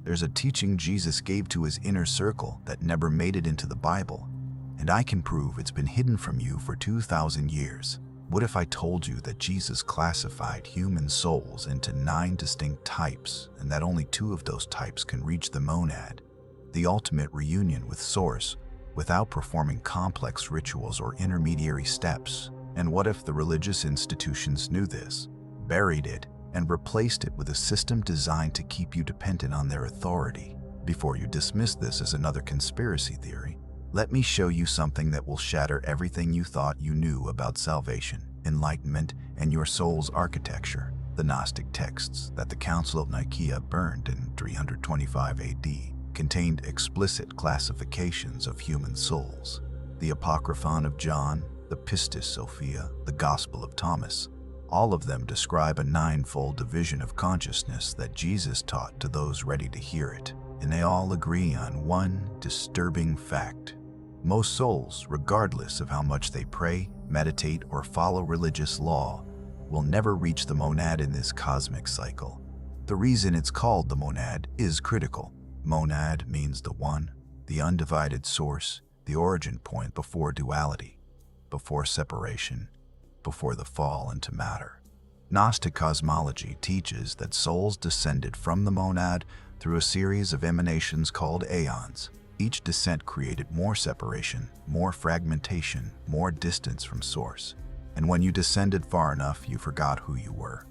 There's a teaching Jesus gave to his inner circle that never made it into the Bible, and I can prove it's been hidden from you for 2,000 years. What if I told you that Jesus classified human souls into 9 distinct types, and that only 2 of those types can reach the monad, the ultimate reunion with Source, without performing complex rituals or intermediary steps? And what if the religious institutions knew this, buried it, and replaced it with a system designed to keep you dependent on their authority? Before you dismiss this as another conspiracy theory, let me show you something that will shatter everything you thought you knew about salvation, enlightenment, and your soul's architecture. The Gnostic texts that the Council of Nicaea burned in 325 AD contained explicit classifications of human souls. The Apocryphon of John, the Pistis Sophia, the Gospel of Thomas, all of them describe a 9-fold division of consciousness that Jesus taught to those ready to hear it. And they all agree on one disturbing fact. Most souls, regardless of how much they pray, meditate, or follow religious law, will never reach the monad in this cosmic cycle. The reason it's called the monad is critical. Monad means the one, the undivided source, the origin point before duality, before separation, before the fall into matter. Gnostic cosmology teaches that souls descended from the monad through a series of emanations called Aeons. Each descent created more separation, more fragmentation, more distance from Source. And when you descended far enough, you forgot who you were.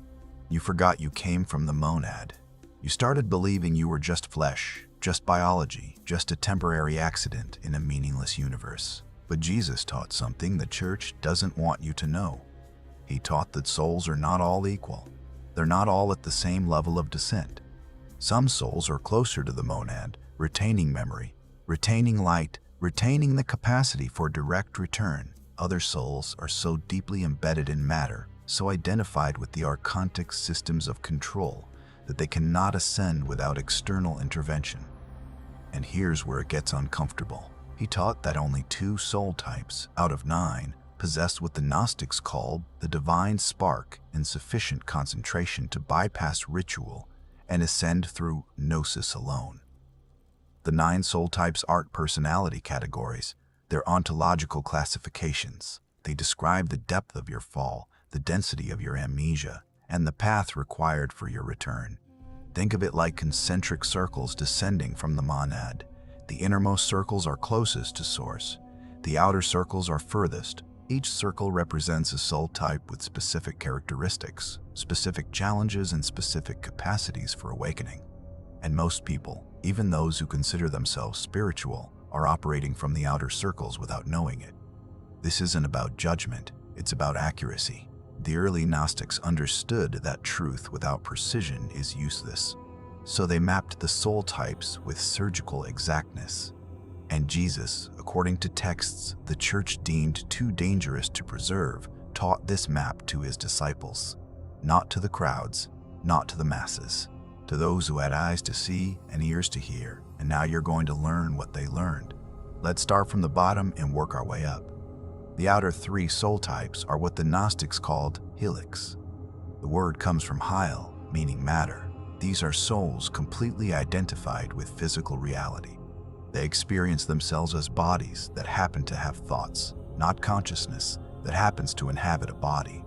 You forgot you came from the monad. You started believing you were just flesh, just biology, just a temporary accident in a meaningless universe. But Jesus taught something the church doesn't want you to know. He taught that souls are not all equal. They're not all at the same level of descent. Some souls are closer to the monad, retaining memory, retaining light, retaining the capacity for direct return. Other souls are so deeply embedded in matter, so identified with the archontic systems of control, that they cannot ascend without external intervention. And here's where it gets uncomfortable. He taught that only 2 soul types out of 9 possessed what the Gnostics called the divine spark in sufficient concentration to bypass ritual and ascend through gnosis alone. The 9 soul types aren't personality categories, they're ontological classifications. They describe the depth of your fall, the density of your amnesia, and the path required for your return. Think of it like concentric circles descending from the monad. The innermost circles are closest to Source. The outer circles are furthest. Each circle represents a soul type with specific characteristics, specific challenges, and specific capacities for awakening. And most people, even those who consider themselves spiritual, are operating from the outer circles without knowing it. This isn't about judgment, it's about accuracy. The early Gnostics understood that truth without precision is useless, so they mapped the soul types with surgical exactness. And Jesus, according to texts the church deemed too dangerous to preserve, taught this map to his disciples. Not to the crowds, not to the masses. To those who had eyes to see and ears to hear, and now you're going to learn what they learned. Let's start from the bottom and work our way up. The outer 3 soul types are what the Gnostics called helix. The word comes from hyle, meaning matter. These are souls completely identified with physical reality. They experience themselves as bodies that happen to have thoughts, not consciousness that happens to inhabit a body.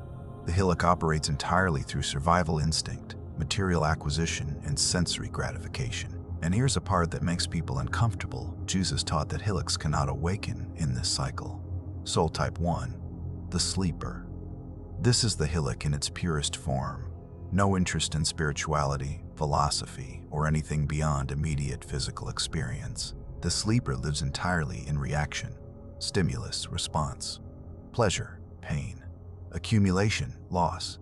The helix operates entirely through survival instinct, material acquisition, and sensory gratification. And here's a part that makes people uncomfortable. Jesus taught that helix cannot awaken in this cycle. Soul type 1, the sleeper. This is the helix in its purest form. No interest in spirituality, philosophy, or anything beyond immediate physical experience. The sleeper lives entirely in reaction, stimulus, response, pleasure, pain, accumulation, loss.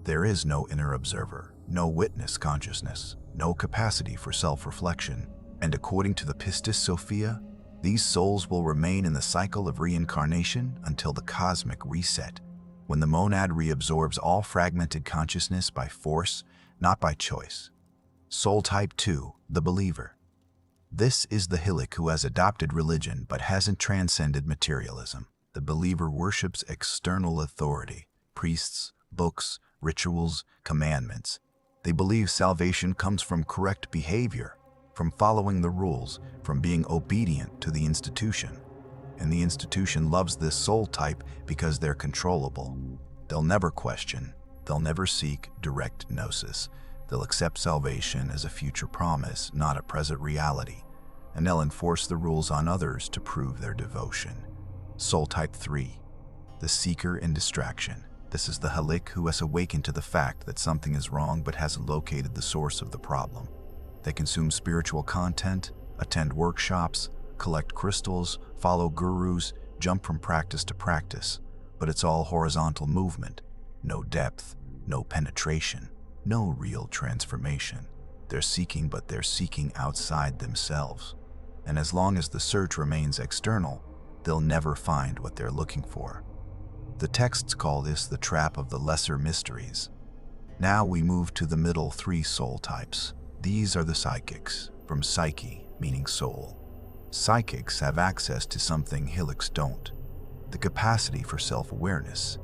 There is no inner observer, no witness consciousness, no capacity for self-reflection. And according to the Pistis Sophia, these souls will remain in the cycle of reincarnation until the cosmic reset, when the monad reabsorbs all fragmented consciousness by force, not by choice. Soul type 2, the believer. This is the helix who has adopted religion but hasn't transcended materialism. The believer worships external authority, priests, books, rituals, commandments. They believe salvation comes from correct behavior, from following the rules, from being obedient to the institution. And the institution loves this soul type because they're controllable. They'll never question, they'll never seek direct gnosis. They'll accept salvation as a future promise, not a present reality. And they'll enforce the rules on others to prove their devotion. Soul type 3, the seeker in distraction. This is the halik who has awakened to the fact that something is wrong but hasn't located the source of the problem. They consume spiritual content, attend workshops, collect crystals, follow gurus, jump from practice to practice, but it's all horizontal movement, no depth, no penetration, no real transformation. They're seeking, but they're seeking outside themselves. And as long as the search remains external, they'll never find what they're looking for. The texts call this the trap of the lesser mysteries. Now we move to the middle 3 soul types. These are the psychics, from psyche, meaning soul. Psychics have access to something halics don't, the capacity for self-awareness.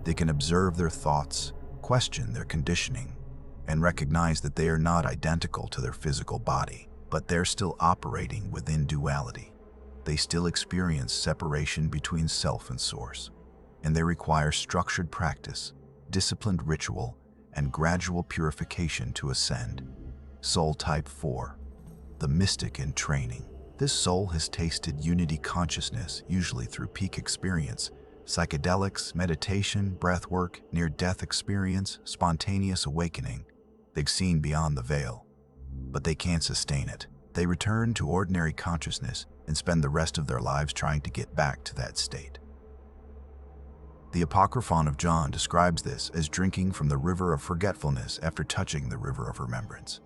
They can observe their thoughts, question their conditioning, and recognize that they are not identical to their physical body, but they're still operating within duality. They still experience separation between self and source, and they require structured practice, disciplined ritual, and gradual purification to ascend. Soul type 4, the mystic in training. This soul has tasted unity consciousness, usually through peak experience, psychedelics, meditation, breathwork, near-death experience, spontaneous awakening. They've seen beyond the veil, but they can't sustain it. They return to ordinary consciousness and spend the rest of their lives trying to get back to that state. The Apocryphon of John describes this as drinking from the river of forgetfulness after touching the river of remembrance.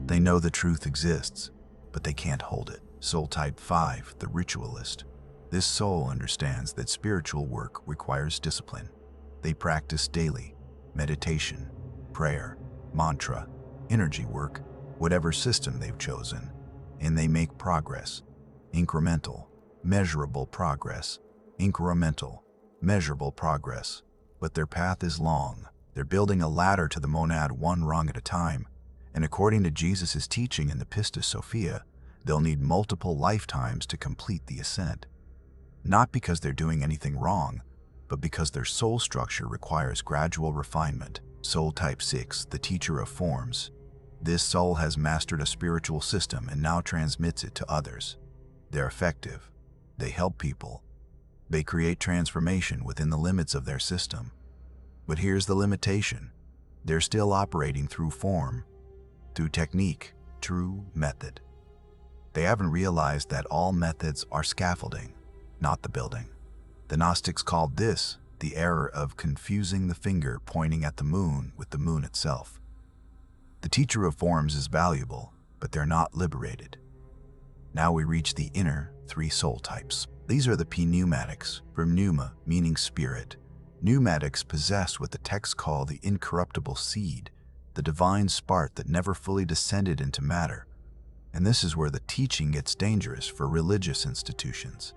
They know the truth exists, but they can't hold it. Soul type 5, the ritualist. This soul understands that spiritual work requires discipline. They practice daily meditation, prayer, mantra, energy work, whatever system they've chosen, and they make progress. Incremental, measurable progress. Incremental, measurable progress. But their path is long. They're building a ladder to the monad one rung at a time, and according to Jesus' teaching in the Pistis Sophia, they'll need multiple lifetimes to complete the ascent. Not because they're doing anything wrong, but because their soul structure requires gradual refinement. Soul type 6, the teacher of forms. This soul has mastered a spiritual system and now transmits it to others. They're effective. They help people. They create transformation within the limits of their system. But here's the limitation. They're still operating through form, through technique, true method. They haven't realized that all methods are scaffolding, not the building. The Gnostics called this the error of confusing the finger pointing at the moon with the moon itself. The teacher of forms is valuable, but they're not liberated. Now we reach the inner 3 soul types. These are the pneumatics, from pneuma, meaning spirit. Pneumatics possess what the texts call the incorruptible seed, the divine spark that never fully descended into matter. And this is where the teaching gets dangerous for religious institutions.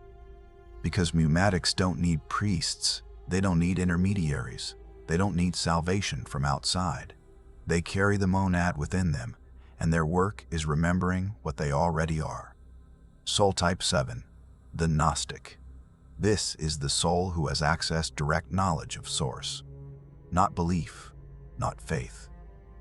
Because pneumatics don't need priests, they don't need intermediaries, they don't need salvation from outside. They carry the monad within them, and their work is remembering what they already are. Soul type 7, the Gnostic. This is the soul who has accessed direct knowledge of source. Not belief, not faith.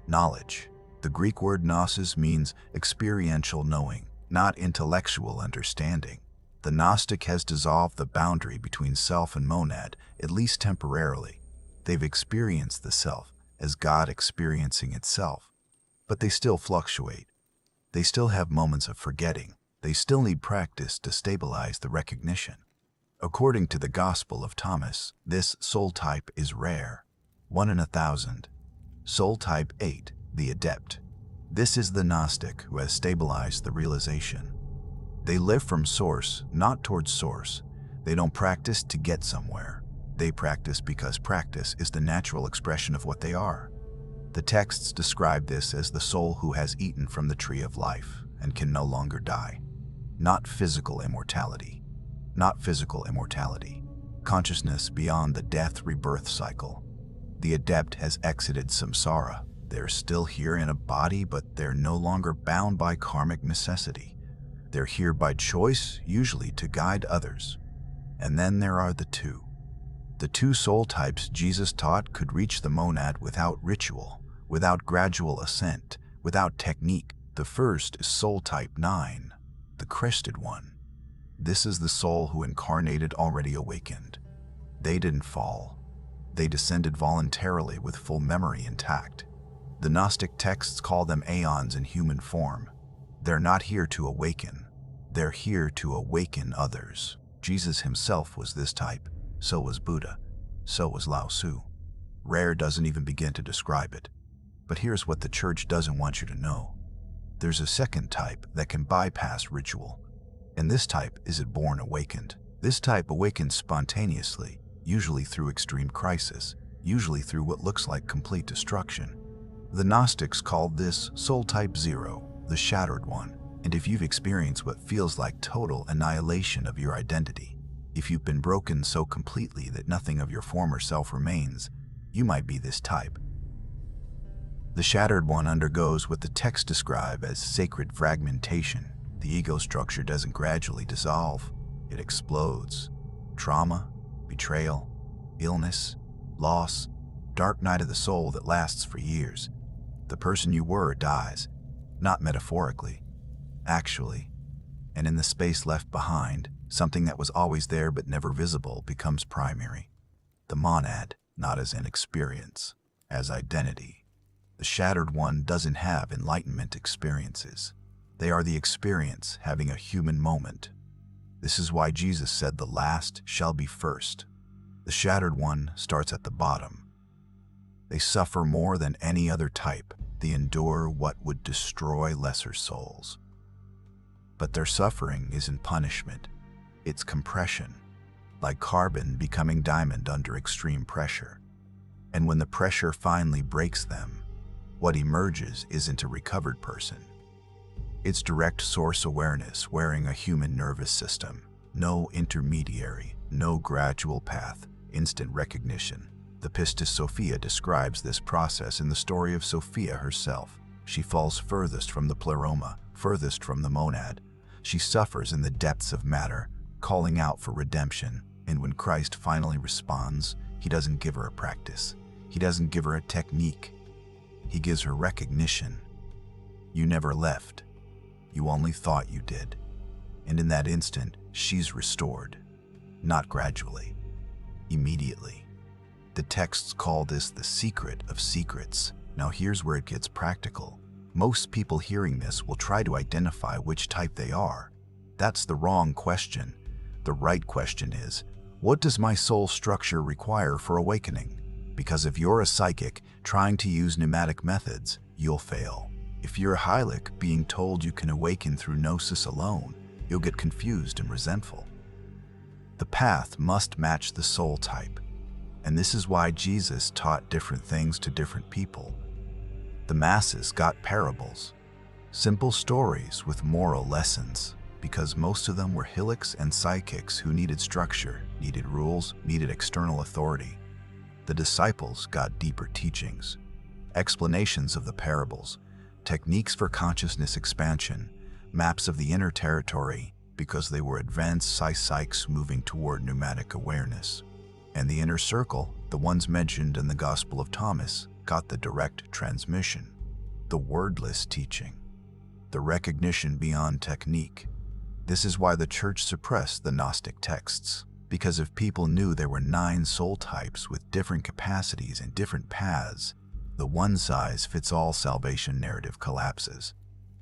Knowledge. The Greek word gnosis means experiential knowing, not intellectual understanding. The Gnostic has dissolved the boundary between self and monad, at least temporarily. They've experienced the self as God experiencing itself, but they still fluctuate. They still have moments of forgetting. They still need practice to stabilize the recognition. According to the Gospel of Thomas, this soul type is rare, 1 in 1,000. Soul type 8, the adept. This is the Gnostic who has stabilized the realization. They live from source, not towards source. They don't practice to get somewhere. They practice because practice is the natural expression of what they are. The texts describe this as the soul who has eaten from the tree of life and can no longer die. Not physical immortality. Not physical immortality. Consciousness beyond the death-rebirth cycle. The adept has exited samsara. They're still here in a body, but they're no longer bound by karmic necessity. They're here by choice, usually to guide others. And then there are the two soul types Jesus taught could reach the monad without ritual, without gradual ascent, without technique. The first is soul type 9, the crested one. This is the soul who incarnated already awakened. They didn't fall. They descended voluntarily with full memory intact. The Gnostic texts call them Aeons in human form. They're not here to awaken. They're here to awaken others. Jesus himself was this type. So was Buddha. So was Lao Tzu. Rare doesn't even begin to describe it. But here's what the church doesn't want you to know. There's a second type that can bypass ritual. And this type is born awakened. This type awakens spontaneously, usually through extreme crisis, usually through what looks like complete destruction. The Gnostics called this soul type 0, the shattered one. And if you've experienced what feels like total annihilation of your identity, if you've been broken so completely that nothing of your former self remains, you might be this type. The shattered one undergoes what the texts describe as sacred fragmentation. The ego structure doesn't gradually dissolve, it explodes. Trauma, betrayal, illness, loss, dark night of the soul that lasts for years. The person you were dies, not metaphorically, actually. And in the space left behind, something that was always there but never visible becomes primary. The monad, not as an experience, as identity. The shattered one doesn't have enlightenment experiences. They are the experience having a human moment. This is why Jesus said the last shall be first. The shattered one starts at the bottom. They suffer more than any other type. They endure what would destroy lesser souls. But their suffering isn't punishment. It's compression, like carbon becoming diamond under extreme pressure. And when the pressure finally breaks them, what emerges isn't a recovered person. It's direct source awareness wearing a human nervous system. No intermediary, no gradual path, instant recognition. The Pistis Sophia describes this process in the story of Sophia herself. She falls furthest from the pleroma, furthest from the monad. She suffers in the depths of matter, calling out for redemption. And when Christ finally responds, he doesn't give her a practice. He doesn't give her a technique. He gives her recognition. You never left. You only thought you did. And in that instant, she's restored. Not gradually. Immediately. The texts call this the secret of secrets. Now here's where it gets practical. Most people hearing this will try to identify which type they are. That's the wrong question. The right question is, what does my soul structure require for awakening? Because if you're a psychic trying to use pneumatic methods, you'll fail. If you're a hylic being told you can awaken through gnosis alone, you'll get confused and resentful. The path must match the soul type. And this is why Jesus taught different things to different people. The masses got parables, simple stories with moral lessons, because most of them were hylics and psychics who needed structure, needed rules, needed external authority. The disciples got deeper teachings, explanations of the parables, techniques for consciousness expansion, maps of the inner territory, because they were advanced psychics moving toward pneumatic awareness. And the inner circle, the ones mentioned in the Gospel of Thomas, got the direct transmission, the wordless teaching, the recognition beyond technique. This is why the church suppressed the Gnostic texts, because if people knew there were 9 soul types with different capacities and different paths, the one-size-fits-all salvation narrative collapses.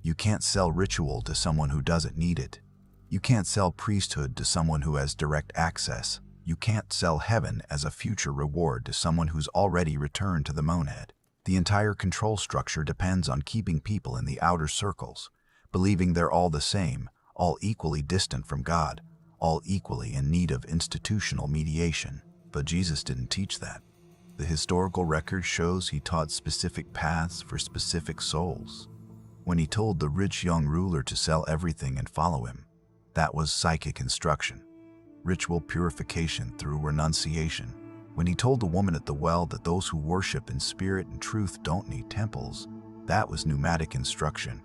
You can't sell ritual to someone who doesn't need it. You can't sell priesthood to someone who has direct access. You can't sell heaven as a future reward to someone who's already returned to the monad. The entire control structure depends on keeping people in the outer circles, believing they're all the same, all equally distant from God, all equally in need of institutional mediation. But Jesus didn't teach that. The historical record shows he taught specific paths for specific souls. When he told the rich young ruler to sell everything and follow him, that was psychic instruction. Ritual purification through renunciation. When he told the woman at the well that those who worship in spirit and truth don't need temples, that was pneumatic instruction,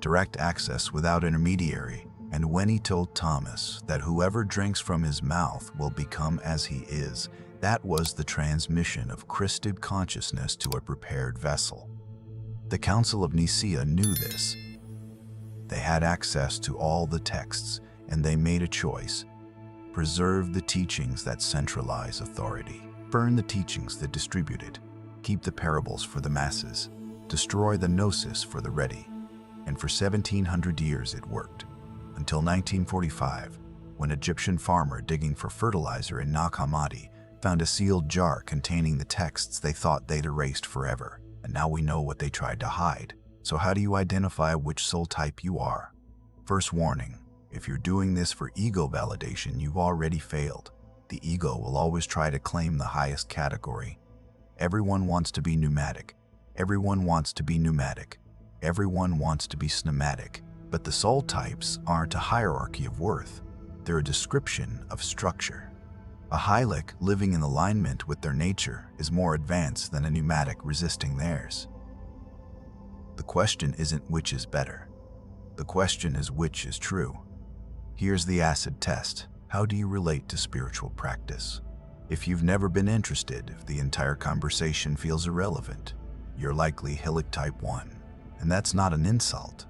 direct access without intermediary. And when he told Thomas that whoever drinks from his mouth will become as he is, that was the transmission of Christed consciousness to a prepared vessel. The Council of Nicaea knew this. They had access to all the texts, and they made a choice. Preserve the teachings that centralize authority. Burn the teachings that distribute it. Keep the parables for the masses. Destroy the gnosis for the ready. And for 1700 years it worked. Until 1945, when an Egyptian farmer digging for fertilizer in Nag Hammadi found a sealed jar containing the texts they thought they'd erased forever. And now we know what they tried to hide. So how do you identify which soul type you are? First warning, if you're doing this for ego validation, you've already failed. The ego will always try to claim the highest category. Everyone wants to be pneumatic. Everyone wants to be pneumatic. Everyone wants to be snematic. But the soul types aren't a hierarchy of worth. They're a description of structure. A hylic living in alignment with their nature is more advanced than a pneumatic resisting theirs. The question isn't which is better. The question is which is true. Here's the acid test. How do you relate to spiritual practice? If you've never been interested, if the entire conversation feels irrelevant, you're likely Hylic type 1. And that's not an insult.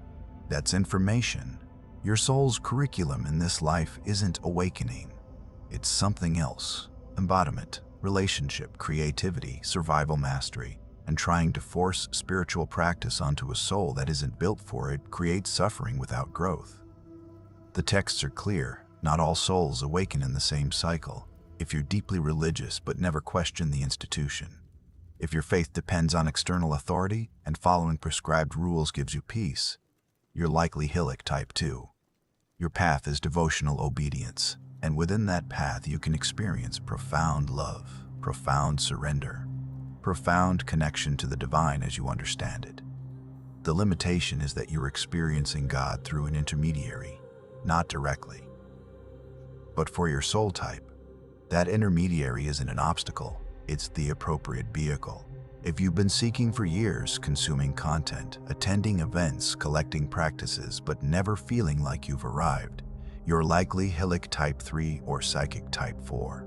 That's information. Your soul's curriculum in this life isn't awakening. It's something else. Embodiment, relationship, creativity, survival mastery, and trying to force spiritual practice onto a soul that isn't built for it creates suffering without growth. The texts are clear. Not all souls awaken in the same cycle. If you're deeply religious but never question the institution, if your faith depends on external authority and following prescribed rules gives you peace, you're likely Hylic type 2. Your path is devotional obedience, and within that path you can experience profound love, profound surrender, profound connection to the divine as you understand it. The limitation is that you're experiencing God through an intermediary, not directly. But for your soul type, that intermediary isn't an obstacle, it's the appropriate vehicle. If you've been seeking for years, consuming content, attending events, collecting practices, but never feeling like you've arrived, you're likely Hylic type 3 or psychic type 4.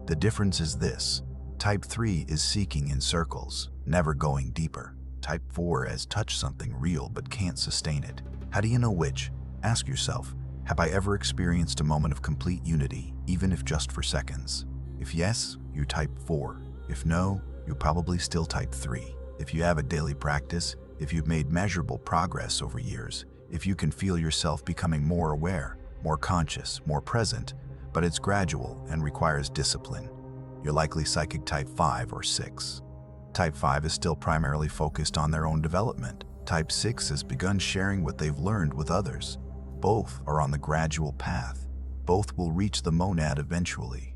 The difference is this. Type 3 is seeking in circles, never going deeper. Type 4 has touched something real but can't sustain it. How do you know which? Ask yourself, have I ever experienced a moment of complete unity, even if just for seconds? If yes, you're type 4. If no, you're probably still type 3. If you have a daily practice, if you've made measurable progress over years, if you can feel yourself becoming more aware, more conscious, more present, but it's gradual and requires discipline, you're likely psychic type 5 or 6. Type 5 is still primarily focused on their own development. Type 6 has begun sharing what they've learned with others. Both are on the gradual path. Both will reach the monad eventually.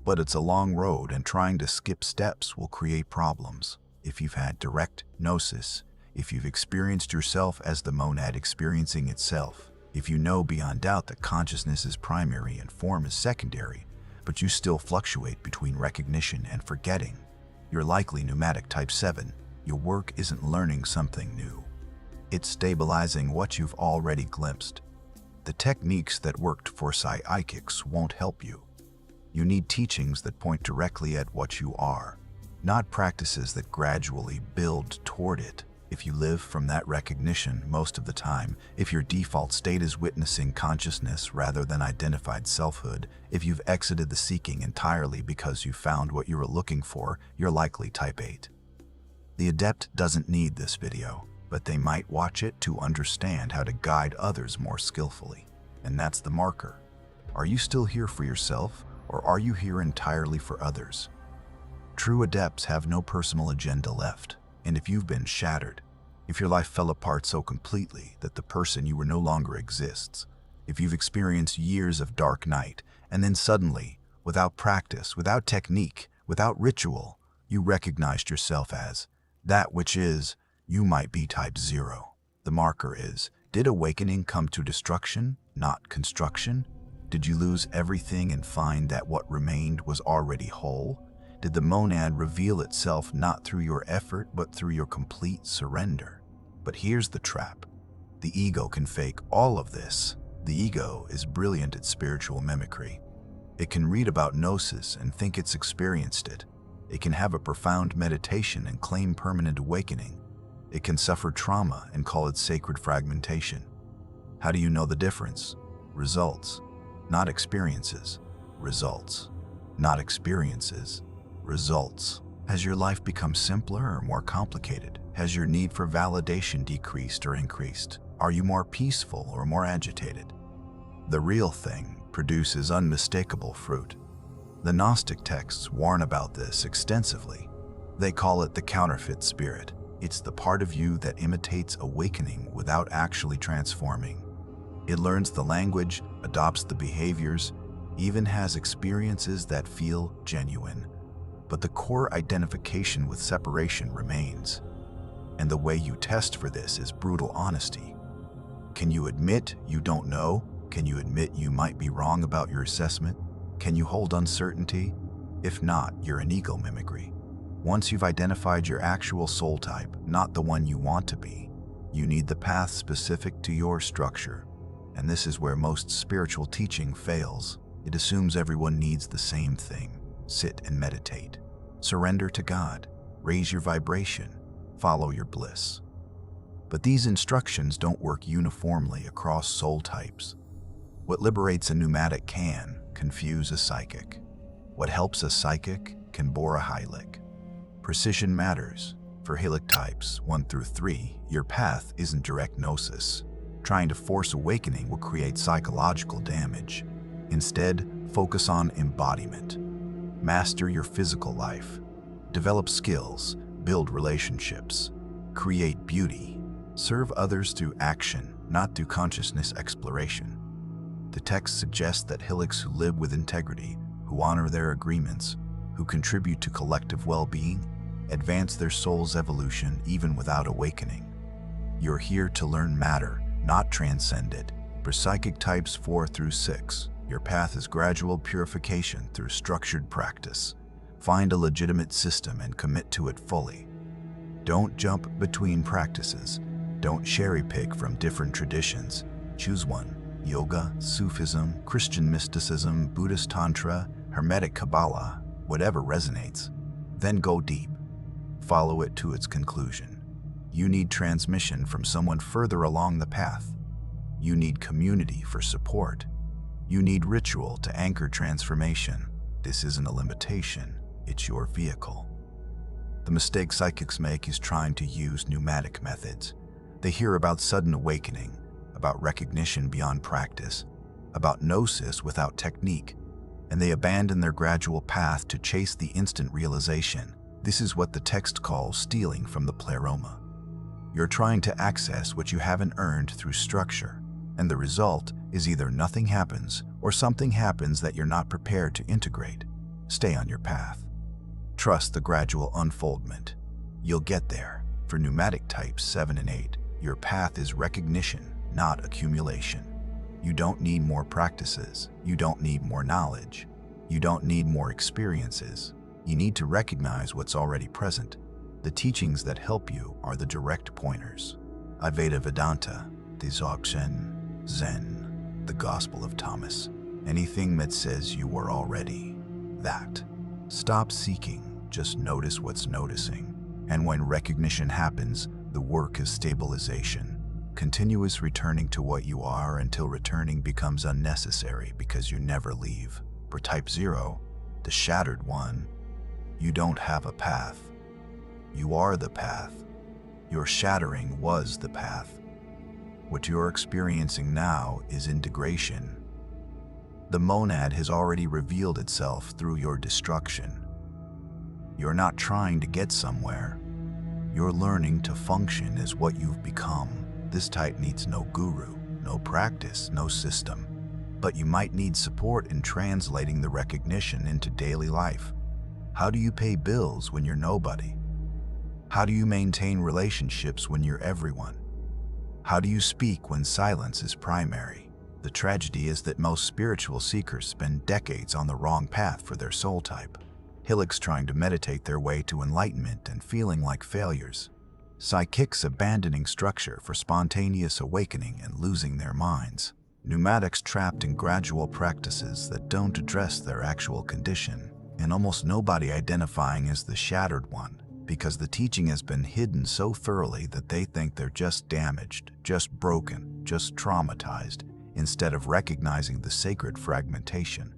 But it's a long road, and trying to skip steps will create problems. If you've had direct gnosis, if you've experienced yourself as the monad experiencing itself, if you know beyond doubt that consciousness is primary and form is secondary, but you still fluctuate between recognition and forgetting, you're likely pneumatic type 7. Your work isn't learning something new. It's stabilizing what you've already glimpsed. The techniques that worked for psychics won't help you. You need teachings that point directly at what you are, not practices that gradually build toward it. If you live from that recognition most of the time, if your default state is witnessing consciousness rather than identified selfhood, if you've exited the seeking entirely because you found what you were looking for, you're likely type 8. The adept doesn't need this video, but they might watch it to understand how to guide others more skillfully. And that's the marker. Are you still here for yourself, or are you here entirely for others? True adepts have no personal agenda left, and if you've been shattered, if your life fell apart so completely that the person you were no longer exists, if you've experienced years of dark night, and then suddenly, without practice, without technique, without ritual, you recognized yourself as that which is, you might be type 0. The marker is, did awakening come to destruction, not construction? Did you lose everything and find that what remained was already whole? Did the monad reveal itself not through your effort, but through your complete surrender? But here's the trap. The ego can fake all of this. The ego is brilliant at spiritual mimicry. It can read about gnosis and think it's experienced it. It can have a profound meditation and claim permanent awakening. It can suffer trauma and call it sacred fragmentation. How do you know the difference? Results, not experiences. Results, not experiences. Results. Has your life become simpler or more complicated? Has your need for validation decreased or increased? Are you more peaceful or more agitated? The real thing produces unmistakable fruit. The Gnostic texts warn about this extensively. They call it the counterfeit spirit. It's the part of you that imitates awakening without actually transforming. It learns the language, adopts the behaviors, even has experiences that feel genuine. But the core identification with separation remains. And the way you test for this is brutal honesty. Can you admit you don't know? Can you admit you might be wrong about your assessment? Can you hold uncertainty? If not, you're an ego mimicry. Once you've identified your actual soul type, not the one you want to be, you need the path specific to your structure. And this is where most spiritual teaching fails. It assumes everyone needs the same thing. Sit and meditate. Surrender to God. Raise your vibration. Follow your bliss. But these instructions don't work uniformly across soul types. What liberates a pneumatic can confuse a psychic. What helps a psychic can bore a hylic. Precision matters. For hylic types 1 through 3, your path isn't direct gnosis. Trying to force awakening will create psychological damage. Instead, focus on embodiment. Master your physical life. Develop skills, build relationships, create beauty. Serve others through action, not through consciousness exploration. The text suggests that hylics who live with integrity, who honor their agreements, who contribute to collective well-being, advance their soul's evolution even without awakening. You're here to learn matter, not transcend it. For psychic types 4 through 6, your path is gradual purification through structured practice. Find a legitimate system and commit to it fully. Don't jump between practices. Don't cherry-pick from different traditions. Choose one. Yoga, Sufism, Christian mysticism, Buddhist Tantra, Hermetic Kabbalah, whatever resonates. Then go deep. Follow it to its conclusion. You need transmission from someone further along the path. You need community for support. You need ritual to anchor transformation. This isn't a limitation, it's your vehicle. The mistake psychics make is trying to use pneumatic methods. They hear about sudden awakening, about recognition beyond practice, about gnosis without technique, and they abandon their gradual path to chase the instant realization. This is what the text calls stealing from the pleroma. You're trying to access what you haven't earned through structure, and the result is either nothing happens or something happens that you're not prepared to integrate. Stay on your path. Trust the gradual unfoldment. You'll get there. For pneumatic types 7 and 8, your path is recognition, not accumulation. You don't need more practices. You don't need more knowledge. You don't need more experiences. You need to recognize what's already present. The teachings that help you are the direct pointers. Advaita Vedanta, the Dzogchen, Zen, the Gospel of Thomas. Anything that says you were already that. Stop seeking, just notice what's noticing. And when recognition happens, the work is stabilization. Continuous returning to what you are until returning becomes unnecessary because you never leave. For type 0, the shattered one, you don't have a path. You are the path. Your shattering was the path. What you're experiencing now is integration. The monad has already revealed itself through your destruction. You're not trying to get somewhere. You're learning to function as what you've become. This type needs no guru, no practice, no system. But you might need support in translating the recognition into daily life. How do you pay bills when you're nobody? How do you maintain relationships when you're everyone? How do you speak when silence is primary? The tragedy is that most spiritual seekers spend decades on the wrong path for their soul type. Hillocks trying to meditate their way to enlightenment and feeling like failures, psychics abandoning structure for spontaneous awakening and losing their minds, pneumatics trapped in gradual practices that don't address their actual condition, and almost nobody identifying as the shattered one, because the teaching has been hidden so thoroughly that they think they're just damaged, just broken, just traumatized, instead of recognizing the sacred fragmentation.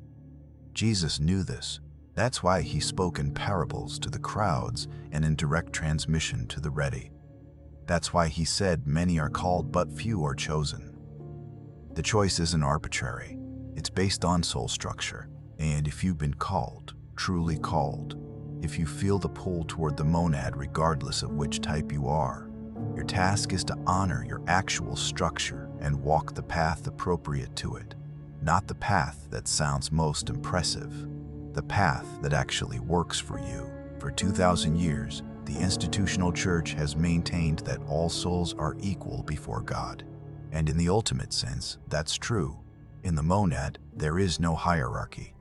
Jesus knew this. That's why he spoke in parables to the crowds and in direct transmission to the ready. That's why he said many are called but few are chosen. The choice isn't arbitrary. It's based on soul structure. And if you've been called, truly called, if you feel the pull toward the monad regardless of which type you are, your task is to honor your actual structure and walk the path appropriate to it, not the path that sounds most impressive, the path that actually works for you. For 2,000 years, the institutional church has maintained that all souls are equal before God. And in the ultimate sense, that's true. In the monad, there is no hierarchy.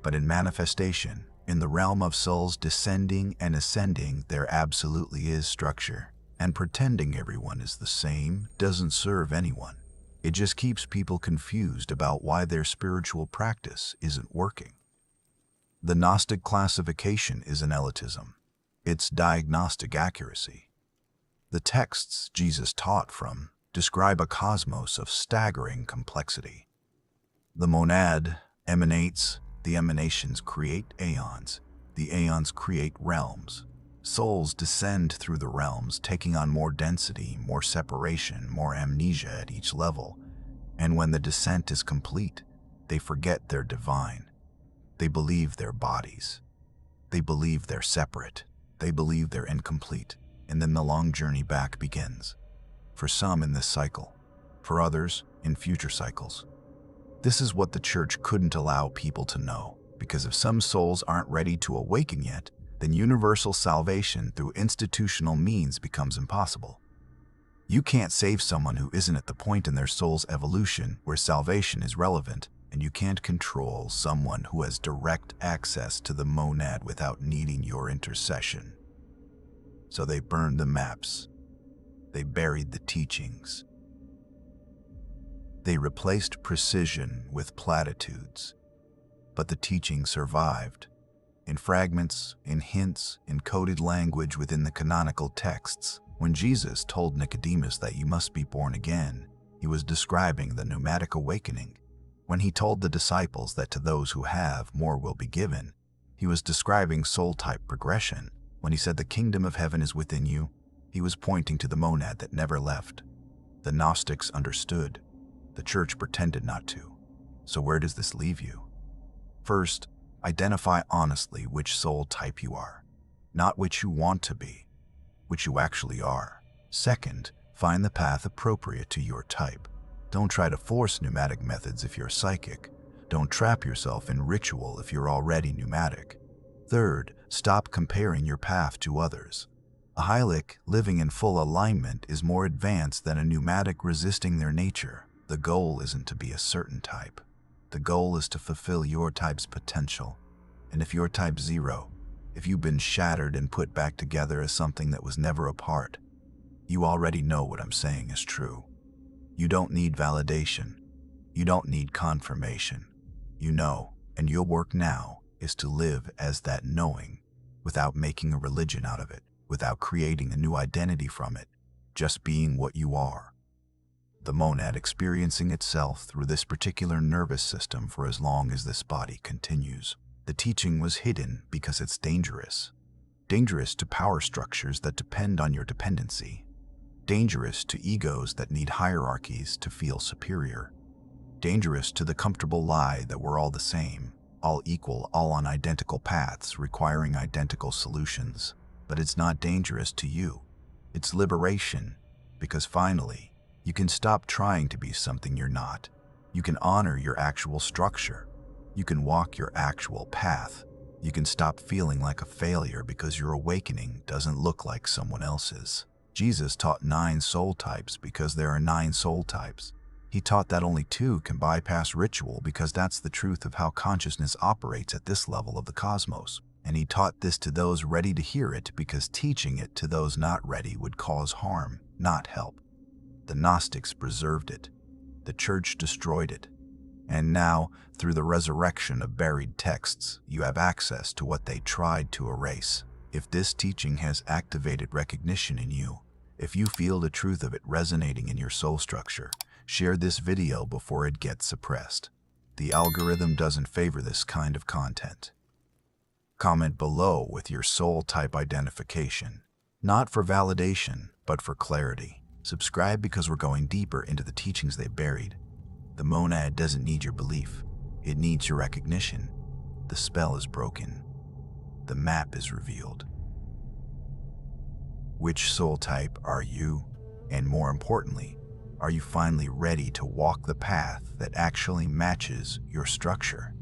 But in manifestation, in the realm of souls descending and ascending, there absolutely is structure. And pretending everyone is the same doesn't serve anyone. It just keeps people confused about why their spiritual practice isn't working. The Gnostic classification is an elitism. It's diagnostic accuracy. The texts Jesus taught from describe a cosmos of staggering complexity. The monad emanates, the emanations create aeons, the aeons create realms. Souls descend through the realms, taking on more density, more separation, more amnesia at each level. And when the descent is complete, they forget they're divine. They believe they're bodies. They believe they're separate. They believe they're incomplete. And then the long journey back begins. For some in this cycle, for others in future cycles. This is what the church couldn't allow people to know, because if some souls aren't ready to awaken yet, then universal salvation through institutional means becomes impossible. You can't save someone who isn't at the point in their soul's evolution where salvation is relevant, and you can't control someone who has direct access to the monad without needing your intercession. So they burned the maps. They buried the teachings. They replaced precision with platitudes. But the teaching survived. In fragments, in hints, in coded language within the canonical texts. When Jesus told Nicodemus that you must be born again, he was describing the pneumatic awakening. When he told the disciples that to those who have, more will be given, he was describing soul-type progression. When he said the kingdom of heaven is within you, he was pointing to the monad that never left. The Gnostics understood. The church pretended not to. So where does this leave you? First, identify honestly which soul type you are, not which you want to be, which you actually are. Second, find the path appropriate to your type. Don't try to force pneumatic methods if you're psychic. Don't trap yourself in ritual if you're already pneumatic. Third, stop comparing your path to others. A hylic living in full alignment is more advanced than a pneumatic resisting their nature. The goal isn't to be a certain type. The goal is to fulfill your type's potential. And if you're type 0, if you've been shattered and put back together as something that was never a part, you already know what I'm saying is true. You don't need validation. You don't need confirmation. You know, and your work now is to live as that knowing, without making a religion out of it, without creating a new identity from it, just being what you are. The monad experiencing itself through this particular nervous system for as long as this body continues. The teaching was hidden because it's dangerous. Dangerous to power structures that depend on your dependency. Dangerous to egos that need hierarchies to feel superior. Dangerous to the comfortable lie that we're all the same, all equal, all on identical paths, requiring identical solutions. But it's not dangerous to you. It's liberation, because finally, you can stop trying to be something you're not. You can honor your actual structure. You can walk your actual path. You can stop feeling like a failure because your awakening doesn't look like someone else's. Jesus taught 9 soul types because there are 9 soul types. He taught that only 2 can bypass ritual because that's the truth of how consciousness operates at this level of the cosmos. And he taught this to those ready to hear it because teaching it to those not ready would cause harm, not help. The Gnostics preserved it. The church destroyed it. And now, through the resurrection of buried texts, you have access to what they tried to erase. If this teaching has activated recognition in you, if you feel the truth of it resonating in your soul structure, share this video before it gets suppressed. The algorithm doesn't favor this kind of content. Comment below with your soul type identification, not for validation, but for clarity. Subscribe because we're going deeper into the teachings they buried. The monad doesn't need your belief, it needs your recognition. The spell is broken. The map is revealed. Which soul type are you? And more importantly, are you finally ready to walk the path that actually matches your structure?